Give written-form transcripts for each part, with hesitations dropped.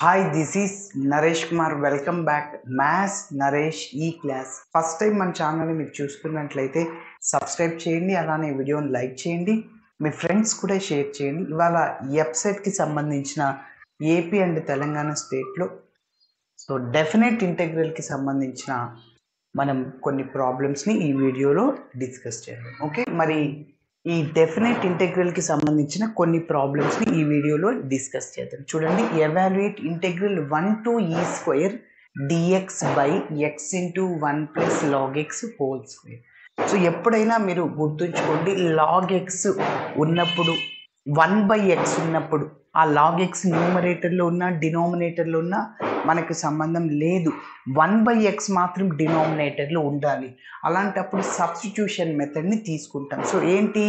Hi, this is Naresh Kumar. Welcome back. Maths Naresh E-Class. First time మన ఛానల్ని మీరు చూస్తున్నట్లయితే సబ్స్క్రైబ్ చేయండి, అలానే వీడియోని లైక్ చేయండి, మీ ఫ్రెండ్స్ కూడా షేర్ చేయండి. ఇవాళ ఈ వెబ్సైట్కి సంబంధించిన ఏపీ అండ్ తెలంగాణ స్టేట్లో డెఫినెట్ ఇంటెగ్రల్కి సంబంధించిన మనం కొన్ని ప్రాబ్లమ్స్ని ఈ వీడియోలో డిస్కస్ చేద్దాం. ఓకే, మరి ఈ డెఫినెట్ ఇంటెగ్రల్కి సంబంధించిన కొన్ని ప్రాబ్లమ్స్ని ఈ వీడియోలో డిస్కస్ చేద్దాం. చూడండి, evaluate integral 1 to e square dx by x into 1 plus log x whole square. So ఎప్పుడైనా మీరు గుర్తుంచుకోండి, లాగ్ ఎక్స్ ఉన్నప్పుడు 1/x ఉన్నప్పుడు ఆ లాగ్ ఎక్స్ న్యూమరేటర్లో ఉన్న డినామినేటర్లో ఉన్న మనకు సంబంధం లేదు. 1/x మాత్రం డినామినేటర్లో ఉండాలి. అలాంటప్పుడు సబ్స్టిట్యూషన్ మెథడ్ని తీసుకుంటాం. సో ఏంటి,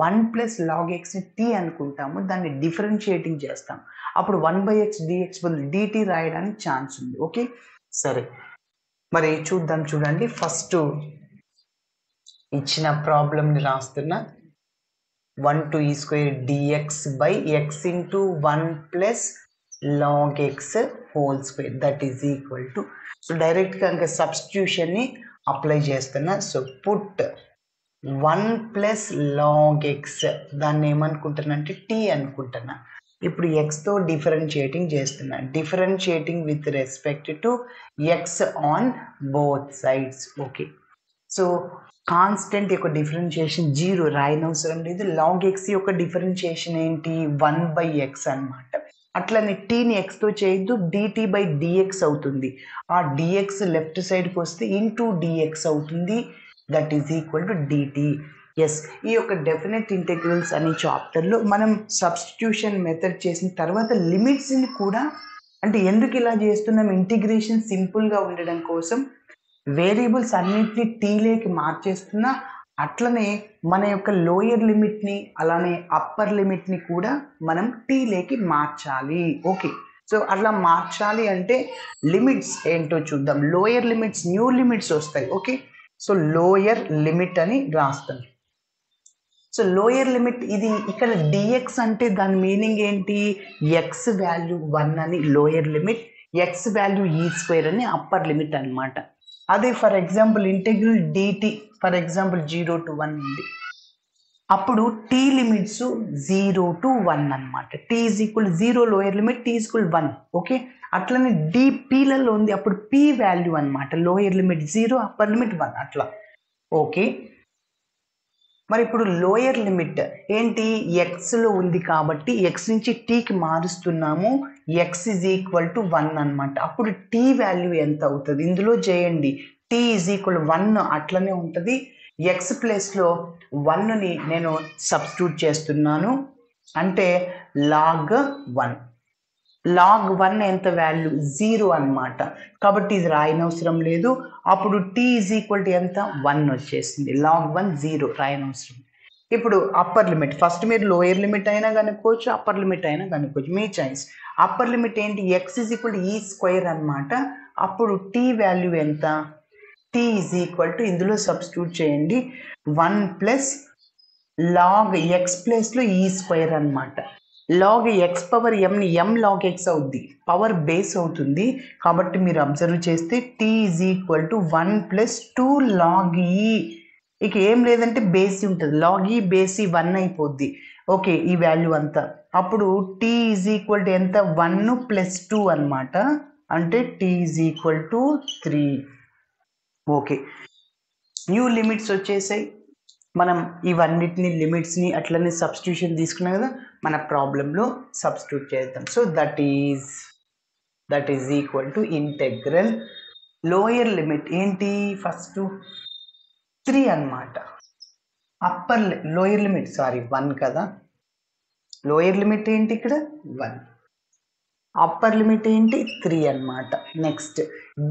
1 plus log xని t అనుకుంటాము, దాన్ని డిఫరెన్షియేటింగ్ చేస్తాం. అప్పుడు 1/x dx బదులు dt రాయడానికి ఛాన్స్ ఉంది. ఓకే, సరే మరి చూద్దాం. చూడండి, ఫస్ట్ ఇచ్చిన ప్రాబ్లమ్ని రాస్తున్నా. 1 to e square dx by x into 1 plus log x whole square that is equal to, so డైరెక్ట్గా ఇంకా సబ్స్టిట్యూషన్ని అప్లై చేస్తున్నా. So put 1 plus log x, దాన్ని ఏమనుకుంటున్నా అంటే t అనుకుంటున్నా. ఇప్పుడు ఎక్స్తో డిఫరెన్షియేటింగ్ చేస్తున్నా, differentiating with respect to x on both sides. Okay, so constant యొక్క డిఫరెన్షియేషన్ 0 రాయనవసరం లేదు. లాగ్ ఎక్స్ యొక్క డిఫరెన్షియేషన్ ఏంటి, 1/x అనమాట. అట్లనే టీని ఎక్స్తో చేయొద్దు, డిటీ బై డిఎక్స్ అవుతుంది. ఆ డిఎక్స్ లెఫ్ట్ సైడ్కి వస్తే ఇంటూ డిఎక్స్ అవుతుంది, that is equal to dt. Yes, ఈ యొక్క డెఫినెట్ ఇంటెగ్రల్స్ అనే చాప్టర్లో మనం సబ్స్టిట్యూషన్ మెథడ్ చేసిన తర్వాత లిమిట్స్ని కూడా, అంటే ఎందుకు ఇలా చేస్తున్నాం, ఇంటిగ్రేషన్ సింపుల్గా ఉండడం కోసం వేరియబుల్స్ అన్నిటినీ టీలోకి మార్చేస్తున్నా. అట్లనే మన యొక్క లోయర్ లిమిట్ని అలానే అప్పర్ లిమిట్ని కూడా మనం టీలోకి మార్చాలి. ఓకే, సో అట్లా మార్చాలి అంటే లిమిట్స్ ఏంటో చూద్దాం. లోయర్ లిమిట్స్, న్యూ లిమిట్స్ వస్తాయి. ఓకే, సో లోయర్ లిమిట్ అని రాస్తాం. సో లోయర్ లిమిట్ ఇది ఇక్కడ డిఎక్స్ అంటే దాని మీనింగ్ ఏంటి, ఎక్స్ వాల్యూ 1 అని lower limit, x value e square అని అప్పర్ లిమిట్ అనమాట. అదే for example integral dt for example 0 to 1 ఉంది, అప్పుడు టీ లిమిట్స్ 0 to 1 అనమాట. T is equal 0 lower limit, t is equal 1. Okay, అట్లనే డిపిలలో ఉంది, అప్పుడు పి వాల్యూ అనమాట. లోయర్ లిమిట్ 0, అప్పర్ లిమిట్ 1 అట్లా. ఓకే, మరి ఇప్పుడు లోయర్ లిమిట్ ఏంటి, ఎక్స్లో ఉంది కాబట్టి ఎక్స్ నుంచి టీకి మారుస్తున్నాము. ఎక్స్ ఈజ్ ఈక్వల్ టు 1 అనమాట. అప్పుడు టీ వాల్యూ ఎంత అవుతుంది, ఇందులో చేయండి. టీ ఈజ్ ఈక్వల్ 1 అట్లనే ఉంటుంది. ఎక్స్ ప్లేస్లో 1ని నేను సబ్స్టిట్యూట్ చేస్తున్నాను, అంటే లాగ్ 1. లాగ్ 1 ఎంత వాల్యూ, 0 అనమాట. కాబట్టి ఇది రాయనవసరం లేదు. అప్పుడు టీ ఈజ్ ఈక్వల్ టు ఎంత, 1 వచ్చేసింది. లాగ్ 1 0 రాయనవసరం. ఇప్పుడు అప్పర్ లిమిట్, ఫస్ట్ మీరు లోయర్ లిమిట్ అయినా కనుక్కోవచ్చు, అప్పర్ లిమిట్ అయినా కనుక్కోవచ్చు, మీ చాయిస్. అప్పర్ లిమిట్ ఏంటి, ఎక్స్ ఈజ్ ఈక్వల్ టు ఈ స్క్వేర్ అనమాట. అప్పుడు టీ వాల్యూ ఎంత, టీ ఈజ్ ఈక్వల్ టు, ఇందులో సబ్స్టిట్యూట్ చేయండి, 1 ప్లస్ లాగ్ ఎక్స్ ప్లేస్లో ఈ స్క్వేర్ అనమాట. లాగ్ ఎక్స్ పవర్ ఎంని ఎం లాగ్ ఎక్స్ అవుద్ది, పవర్ బేస్ అవుతుంది. కాబట్టి మీరు అబ్జర్వ్ చేస్తే tea is equal to 1 plus 2 log ఈ, ఇక ఏం లేదంటే బేసి ఉంటుంది, లాగ్ ఈ బేసి 1 అయిపోద్ది. ఓకే, ఈ వాల్యూ అంతా. అప్పుడు టీ ఈజ్ ఈక్వల్ టు ఎంత, 1 ప్లస్ 2 అనమాట, అంటే t is equal to 3. Okay, new limits వచ్చేసాయి. మనం ఇవన్నిటిని లిమిట్స్ని అట్లనే సబ్స్టిట్యూషన్ తీసుకున్నాం కదా, మన ప్రాబ్లంలో సబ్స్టిట్యూట్ చేద్దాం. So that is equal to integral lower limit ఏంటి, ఫస్ట్ 3 అనమాట. అప్పర్ లోయర్ లిమిట్ 1 కదా, లోయర్ లిమిట్ ఏంటి ఇక్కడ 1, అప్పర్ లిమిట్ ఏంటి 3 అనమాట. నెక్స్ట్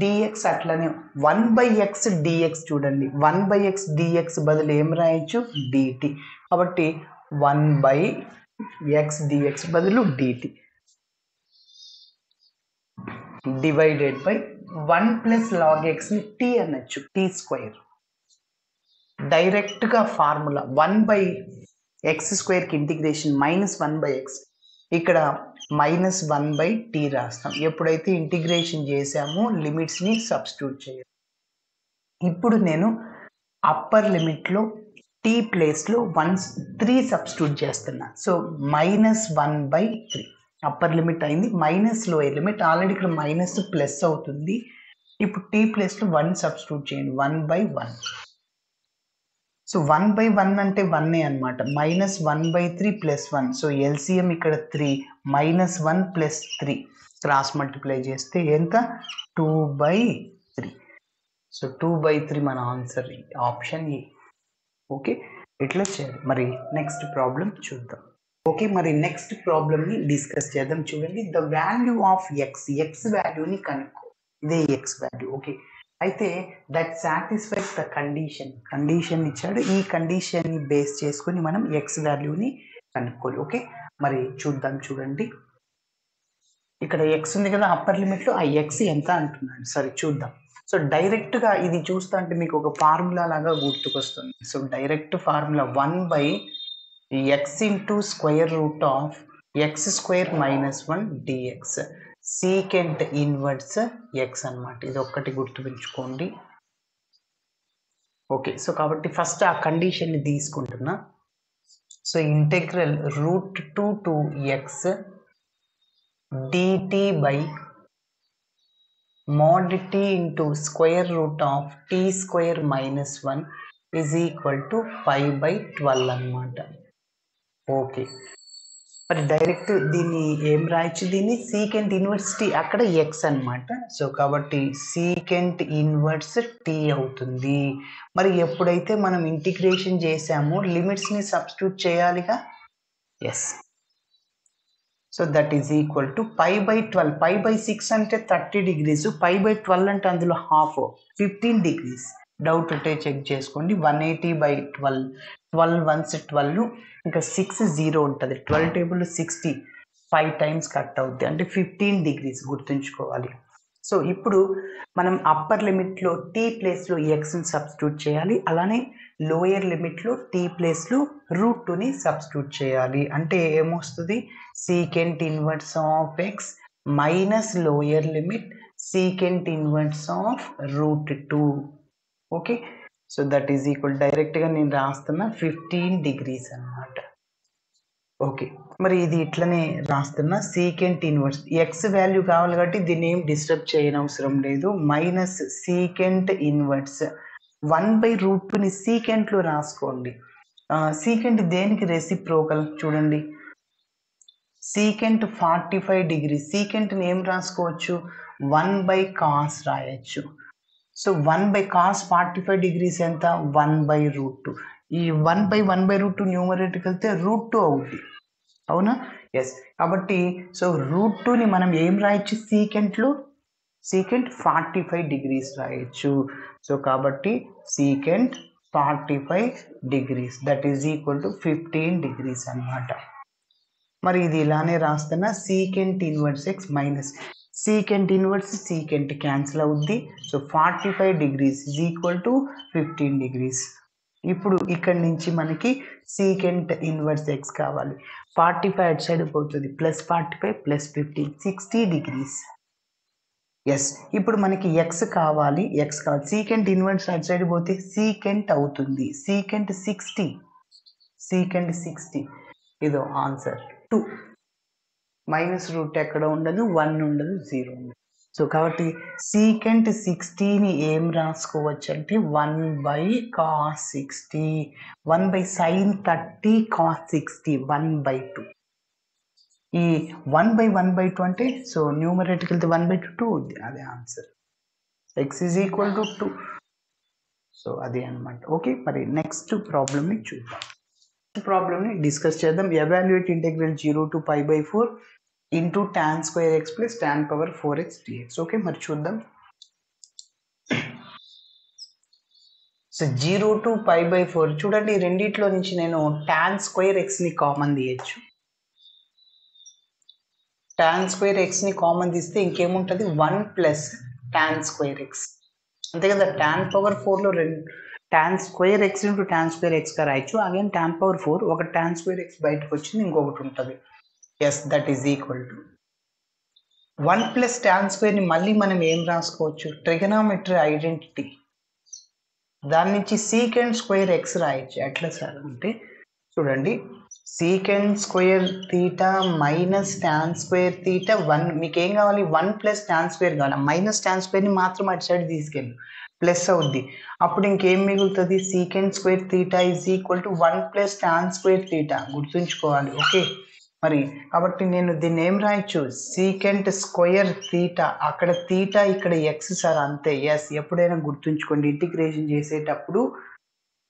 డిఎక్స్ అట్లనే 1/x dx, చూడండి 1/x dx బదులు ఏం రాయొచ్చు, డిటి. కాబట్టి 1/x dx బదులు dt divided by 1 plus log ఎక్స్ని టీ అనొచ్చు, టీ స్క్వేర్. డైరెక్ట్గా ఫార్ములా 1/x స్క్వేర్కి ఇంటిగ్రేషన్ -1/x, ఇక్కడ -1/t రాస్తాం. ఎప్పుడైతే ఇంటిగ్రేషన్ చేసామో లిమిట్స్ని సబ్స్టిట్యూట్ చేయాలి. ఇప్పుడు నేను అప్పర్ లిమిట్లో t ప్లేస్లో 3 సబ్స్టిట్యూట్ చేస్తున్నా. సో -1/3 అప్పర్ లిమిట్ అయింది, మైనస్ లోయర్ లిమిట్. ఆల్రెడీ ఇక్కడ మైనస్ ప్లస్ అవుతుంది. ఇప్పుడు t ప్లేస్లో 1 సబ్స్టిట్యూట్ చేయండి, 1/1. సో 1/1 అంటే 1 అనమాట. -1/3 + 1. సో ఎల్సిఎం ఇక్కడ 3, -1 + 3 క్రాస్ మల్టిప్లై చేస్తే ఎంత? 2/3. సో 2/3 మన ఆన్సర్, ఆప్షన్ ఏ. ఓకే, ఇట్లా చేయాలి. మరి నెక్స్ట్ ప్రాబ్లం చూద్దాం. ఓకే, మరి నెక్స్ట్ ప్రాబ్లమ్ని డిస్కస్ చేద్దాం. చూడండి, ద వాల్యూ ఆఫ్ ఎక్స్ వాల్యూని కనుక్కో. ఇదే ఎక్స్ వాల్యూ. ఓకే, అయితే దట్ సాటిస్ఫైస్ ద కండిషన్ ఇచ్చాడు. ఈ కండిషన్ని బేస్ చేసుకొని మనం ఎక్స్ వాల్యూని కనుక్కోవాలి. ఓకే, మరి చూద్దాం. చూడండి, ఇక్కడ ఎక్స్ ఉంది కదా అప్పర్ లిమిట్లో, ఆ ఎక్స్ ఎంత అంటున్నాడు. సరే చూద్దాం. సో డైరెక్ట్గా ఇది చూస్తా అంటే మీకు ఒక ఫార్ములా లాగా గుర్తుకొస్తుంది. So direct formula 1/x × (x² - 1) dx secant inverse X అనమాట. ఇది ఒక్కటి గుర్తుపెట్టుకోండి. ఓకే, సో కాబట్టి ఫస్ట్ ఆ కండిషన్ని తీసుకుంటున్నా. So integral √2 to x dt/mod t × (t² - 1) = 5/12 అనమాట. ఓకే, మరి డైరెక్ట్ దీన్ని ఏం రాయొచ్చు? దీన్ని సీకెంట్ ఇన్వర్స్ టీ, అక్కడ ఎక్స్ అనమాట. సో కాబట్టి సీకెంట్ ఇన్వర్స్ టీ అవుతుంది. మరి ఎప్పుడైతే మనం ఇంటిగ్రేషన్ చేసామో లిమిట్స్ని సబ్స్టిట్యూట్ చేయాలిగా. Yes, so that is equal to 5/12. 5/6 అంటే 30 degrees, 5/12 అంటే అందులో హాఫ్ 15 degrees. డౌట్ ఉంటే చెక్ చేసుకోండి. 180/12, 12 1s 12, ఇంకా 6 0 ఉంటుంది. 12 టేబుల్ 60, 5 times కట్ అవుద్ది, అంటే 15 degrees గుర్తుంచుకోవాలి. సో ఇప్పుడు మనం అప్పర్ లిమిట్లో టీ ప్లేస్లో ఎక్స్ని సబ్స్టిట్యూట్ చేయాలి, అలానే లోయర్ లిమిట్లో టీ ప్లేస్లో √2ని సబ్స్టిట్యూట్ చేయాలి. అంటే ఏమొస్తుంది? Secant inverse of X minus lower limit secant inverse of √2. Okay, so that is equal, డైరెక్ట్గా నేను రాస్తున్నా 15 degrees అనమాట. ఓకే, మరి ఇది ఇట్లనే రాస్తున్నా. సీకెంట్ ఇన్వర్స్ ఎక్స్ వాల్యూ కావాలి కాబట్టి దీన్ని ఏం డిస్టర్బ్ చేయనవసరం లేదు. మైనస్ సీకెంట్ ఇన్వర్స్ 1/√2ని సీకెంట్లో రాసుకోండి. సీకెంట్ దేనికి రెసిప్రోకల్? చూడండి, సీకెంట్ 45 degrees. సీకెంట్ని ఏం రాసుకోవచ్చు? 1/cos రాయొచ్చు. సో 1/cos 45 degrees ఎంత? 1/√2. ఈ 1/1/√2 న్యూమరేటర్కి వెళ్తే √2 అవుతుంది, అవునా? ఎస్, కాబట్టి సో √2ని మనం ఏం రాయొచ్చు? సీకెంట్లో సీకెంట్ 45 degrees రాయొచ్చు. సో కాబట్టి secant 45 degrees that is equal to 15 degrees అనమాట. మరి ఇది ఇలానే రాస్తున్నా. Secant inverse x minus secant inverse secant cancel అవుద్ది. So 45 degrees is equal to 15 degrees. ఇప్పుడు ఇక్కడి నుంచి మనకి సీకెంట్ ఇన్వర్స్ ఎక్స్ కావాలి. 45 అటు సైడ్ పోతుంది, +45 + 15 60 degrees. ఎస్, ఇప్పుడు మనకి ఎక్స్ కావాలి. సీకెంట్ ఇన్వర్స్ అటు సైడ్ పోతే సీకెంట్ అవుతుంది. సీకెంట్ 60. ఇదో ఆన్సర్ 2. మైనస్ రూట్ ఎక్కడ ఉండదు, 1 ఉండదు, 0 ఉండదు. సో కాబట్టి సీకెంట్ 60ని ఏం రాసుకోవచ్చు అంటే 1/cos 60, 1/sin 30 cos 60, 1/2. ఈ 1/1/2 అంటే సో న్యూమరేటర్కి వెళ్తే 1/2 2 ఉంది, అదే answer. X is equal to 2. So అదే అనమాట. ఓకే, మరి నెక్స్ట్ ప్రాబ్లమ్ని చూద్దాం. ప్రాబ్లమ్ని డిస్కస్ చేద్దాం. Evaluate integral 0 to π/4 into tan² x plus tan power 4x dx. Okay, మరి చూద్దాం. సో 0 to π/4 చూడండి, రెండిట్లో నుంచి నేను tan² xని కామన్ తీయచ్చు. tan² xని కామన్ తీస్తే ఇంకేముంటుంది? 1 + tan² x, అంతే కదా. tan power 4లో tan² x × tan² x గా రాయొచ్చు. అగైన్ tan power 4, ఒక tan² x బయటకు వచ్చింది, ఇంకొకటి ఉంటుంది. Yes that is equal to 1 plus tan స్క్వేర్ని మళ్ళీ మనం ఏం రాసుకోవచ్చు, ట్రిగనామెట్రీ ఐడెంటిటీ, దాని నుంచి సీకెండ్ స్క్వేర్ ఎక్స్ రాయొచ్చు. ఎట్లా సార్ అంటే చూడండి, secant square theta minus tan square theta 1, మీకు ఏం కావాలి 1 ప్లస్ టాన్ స్క్వేర్ కావాలి, మైనస్ టాన్ స్క్వేర్ని మాత్రం అటు సైడ్ తీసుకెళ్ళి ప్లస్ అవుద్ది, అప్పుడు ఇంకేం మిగులుతుంది, secant square theta is equal to 1 plus tan square theta, గుర్తుంచుకోవాలి. ఓకే, మరి కాబట్టి నేను దీన్ని ఏం రాయొచ్చు, సీకెంట్ స్క్వేర్ తీటా, అక్కడ తీటా ఇక్కడ ఎక్స్ సార్ అంతే. ఎస్, ఎప్పుడైనా గుర్తుంచుకోండి, ఇంటిగ్రేషన్ చేసేటప్పుడు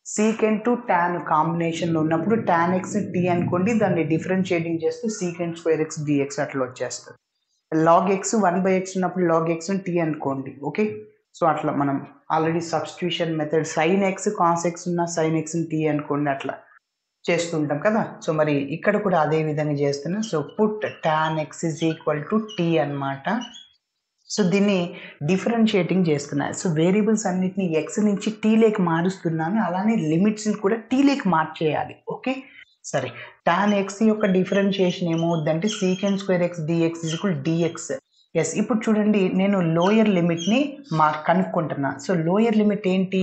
సీకెంట్ టు టాన్ కాంబినేషన్లో ఉన్నప్పుడు టాన్ ఎక్స్ టీ అనుకోండి, దాన్ని డిఫరెన్షియేటింగ్ చేస్తే సీకెంట్ స్క్వేర్ ఎక్స్ డిఎక్స్ అట్లా వచ్చేస్తుంది. లాగ్ ఎక్స్ 1/x ఉన్నప్పుడు లాగ్ ఎక్స్ టీ అనుకోండి. ఓకే, సో అట్లా మనం already substitution method sign X cos X ఉన్న సైన్ ఎక్స్ టీ అనుకోండి, అట్లా చేస్తుంటాం కదా. సో మరి ఇక్కడ కూడా అదే విధంగా చేస్తున్నాం. So put tan x is equal to t అనమాట. సో దీన్ని డిఫరెన్షియేటింగ్ చేస్తున్నాను. సో వేరియబుల్స్ అన్నిటిని ఎక్స్ నుంచి టీలోకి మారుస్తున్నాను, అలానే లిమిట్స్ని కూడా టీలోకి మార్చేయాలి. ఓకే, సరే, టాన్ ఎక్స్ యొక్క డిఫరెన్షియేషన్ ఏమవుద్దంటే secant square x dx is equal dx. Yes, ఇప్పుడు చూడండి నేను లోయర్ లిమిట్ని కనుక్కుంటున్నా. సో లోయర్ లిమిట్ ఏంటి,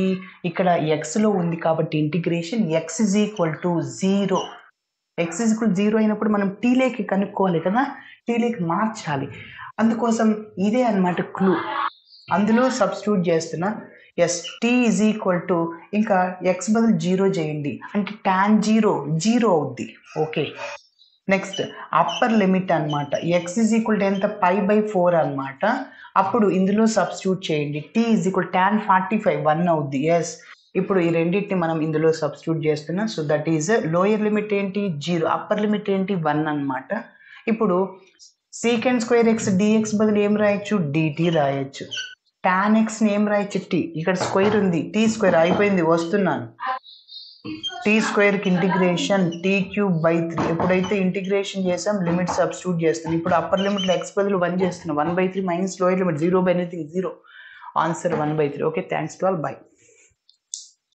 ఇక్కడ ఎక్స్లో ఉంది కాబట్టి integration x is equal to 0. X is equal 0 అయినప్పుడు మనం టీలోకి కనుక్కోవాలి కదా, టీలోకి మార్చాలి. అందుకోసం ఇదే అనమాట క్లూ, అందులో సబ్స్టిట్యూట్ చేస్తున్నా. Yes, t is equal to ఇంకా ఎక్స్ బదులు 0 చేయండి అంటే టాన్ 0 అవుద్ది. ఓకే, నెక్స్ట్ అప్పర్ లిమిట్ అనమాట, ఎక్స్ ఈజ్ ఈక్వల్ టు ఎంత π/4 అనమాట, అప్పుడు ఇందులో సబ్స్టిట్యూట్ చేయండి, టీ ఈజ్ ఈక్వల్ టాన్ 45 1 అవుద్ది. ఎస్, ఇప్పుడు ఈ రెండింటిని మనం ఇందులో సబ్స్టిట్యూట్ చేస్తున్నాం. So that is lower limit ఏంటి 0, అప్పర్ లిమిట్ ఏంటి 1 అనమాట. ఇప్పుడు సీకెండ్ స్క్వేర్ ఎక్స్ డిఎక్స్ బదులు ఏం రాయొచ్చు, డిటీ రాయొచ్చు. టాన్ ఎక్స్ని ఏం రాయొచ్చు, టీ, ఇక్కడ స్క్వేర్ ఉంది, టీ స్క్వేర్ అయిపోయింది, వస్తున్నాను. టీ స్క్వేర్కి ఇంటిగ్రేషన్ t³/3, ఎప్పుడైతే ఇంటిగ్రేషన్ చేసాం లిమిట్ సబ్స్టిట్యూట్ చేస్తాం. ఇప్పుడు అప్పర్ లిమిట్లో ఎక్స్ బదులు 1 చేస్తున్నాం, 1/3 minus lower limit 0/0, answer 1/3. Okay, thanks to all, by.